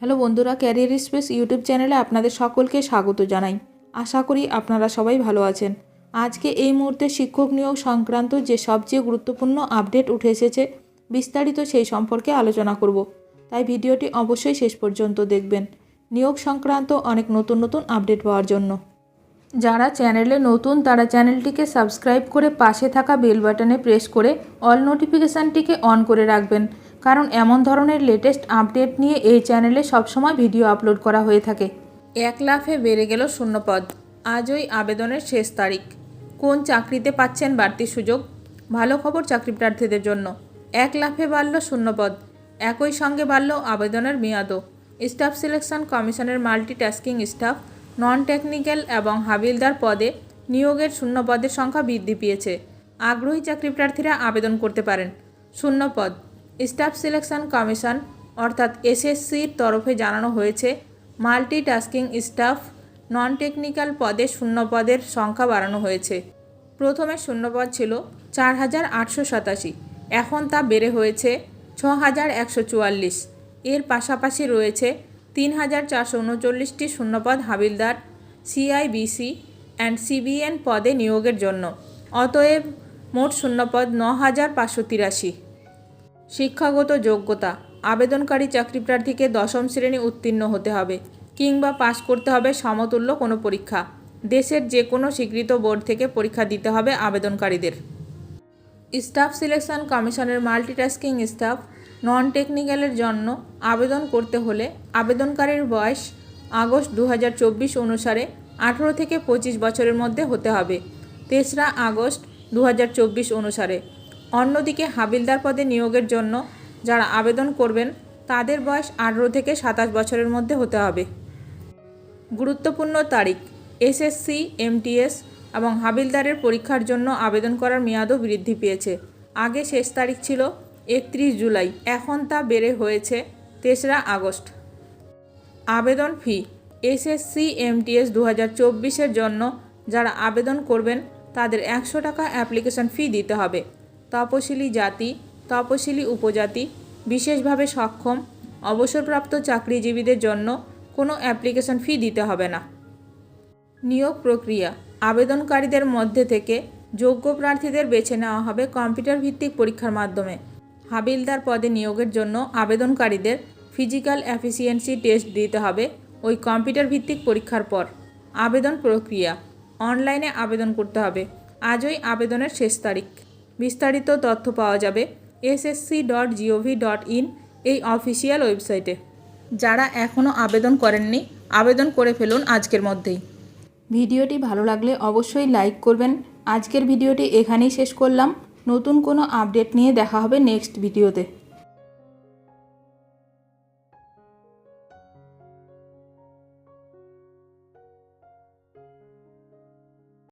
Hello বন্ধুরা, career space YouTube চ্যানেলে আপনাদের সকলকে স্বাগত জানাই। আশা করি আপনারা সবাই ভালো আছেন। আজকে এই মুহূর্তে শিক্ষক নিয়োগ সংক্রান্ত যে সবচেয়ে গুরুত্বপূর্ণ আপডেট উঠে এসেছে, বিস্তারিত সেই সম্পর্কে আলোচনা করব। তাই ভিডিওটি অবশ্যই শেষ পর্যন্ত দেখবেন নিয়োগ সংক্রান্ত অনেক নতুন নতুন আপডেট পাওয়ার জন্য। যারা চ্যানেলে নতুন তারা চ্যানেলটিকে সাবস্ক্রাইব করে পাশে থাকা বেল বাটনে প্রেস করে অল নোটিফিকেশানটিকে অন করে রাখবেন, কারণ এমন ধরনের লেটেস্ট আপডেট নিয়ে এই চ্যানেলে সবসময় ভিডিও আপলোড করা হয়ে থাকে। 1 লাফে বেড়ে গেল শূন্যপদ, আজই আবেদনের শেষ তারিখ। কোন চাকরিতে পাচ্ছেন বাড়তি সুযোগ? ভালো খবর চাকরি প্রার্থীদের জন্য, 1 লাফে বাড়ল শূন্যপদ, একই সঙ্গে বাড়ল আবেদনের মেয়াদও। স্টাফ সিলেকশন কমিশনের মাল্টিটাস্কিং স্টাফ, নন টেকনিক্যাল এবং হাবিলদার পদে নিয়োগের শূন্যপদের সংখ্যা বৃদ্ধি পেয়েছে। আগ্রহী চাকরি প্রার্থীরা আবেদন করতে পারেন। শূন্যপদ, স্টাফ সিলেকশন কমিশন অর্থাৎ এসএসসির তরফে জানানো হয়েছে মাল্টিটাস্কিং স্টাফ নন টেকনিক্যাল পদে শূন্যপদের সংখ্যা বাড়ানো হয়েছে। প্রথমে শূন্যপদ ছিল 4887, এখন তা বেড়ে হয়েছে 6144। এর পাশাপাশি রয়েছে 3439টি শূন্যপদ হাবিলদার, সিআইবিসি অ্যান্ড সিবিএন পদে নিয়োগের জন্য। অতএব মোট শূন্যপদ 9583। শিক্ষাগত যোগ্যতা, আবেদনকারী চাকরি প্রার্থীকে 10ম শ্রেণী উত্তীর্ণ হতে হবে কিংবা পাশ করতে হবে সমতুল্য কোনো পরীক্ষা। দেশের যে কোনো স্বীকৃত বোর্ড থেকে পরীক্ষা দিতে হবে আবেদনকারীদের। স্টাফ সিলেকশন কমিশনের মাল্টিটাস্কিং স্টাফ নন টেকনিক্যালের জন্য আবেদন করতে হলে আবেদনকারীর বয়স আগস্ট 2024 অনুসারে 18 থেকে 25 বছরের মধ্যে হতে হবে, 3রা আগস্ট 2024 অনুসারে। অন্যদিকে হাবিলদার পদে নিয়োগের জন্য যারা আবেদন করবেন তাদের বয়স 18 থেকে 27 বছরের মধ্যে হতে হবে। গুরুত্বপূর্ণ তারিখ, এসএসসি, এমটিএস এবং হাবিলদারের পরীক্ষার জন্য আবেদন করার মেয়াদও বৃদ্ধি পেয়েছে। আগে শেষ তারিখ ছিল 31 জুলাই, এখন তা বেড়ে হয়েছে 3রা আগস্ট। আবেদন ফি, এসএসসি এমটিএস 2024-এর জন্য যারা আবেদন করবেন তাদের 100 টাকা অ্যাপ্লিকেশন ফি দিতে হবে। তপশিলি জাতি, তপশিলি উপজাতি, বিশেষভাবে সক্ষম, অবসরপ্রাপ্ত চাকরিজীবীদের জন্য কোনো অ্যাপ্লিকেশন ফি দিতে হবে না। নিয়োগ প্রক্রিয়া, আবেদনকারীদের মধ্যে থেকে যোগ্য প্রার্থীদের বেছে নেওয়া হবে কম্পিউটার ভিত্তিক পরীক্ষার মাধ্যমে। হাবিলদার পদে নিয়োগের জন্য আবেদনকারীদের ফিজিক্যাল এফিসিয়েন্সি টেস্ট দিতে হবে ওই কম্পিউটার ভিত্তিক পরীক্ষার পর। আবেদন প্রক্রিয়া, অনলাইনে আবেদন করতে হবে। আজই আবেদনের শেষ তারিখ। বিস্তারিত তথ্য পাওয়া যাবে ssc.gov.in এই অফিসিয়াল ওয়েবসাইটে। যারা এখনও আবেদন করেননি আবেদন করে ফেলুন আজকের মধ্যেই। ভিডিওটি ভালো লাগলে অবশ্যই লাইক করবেন। আজকের ভিডিওটি এখানেই শেষ করলাম। নতুন কোনো আপডেট নিয়ে দেখা হবে নেক্সট ভিডিওতে।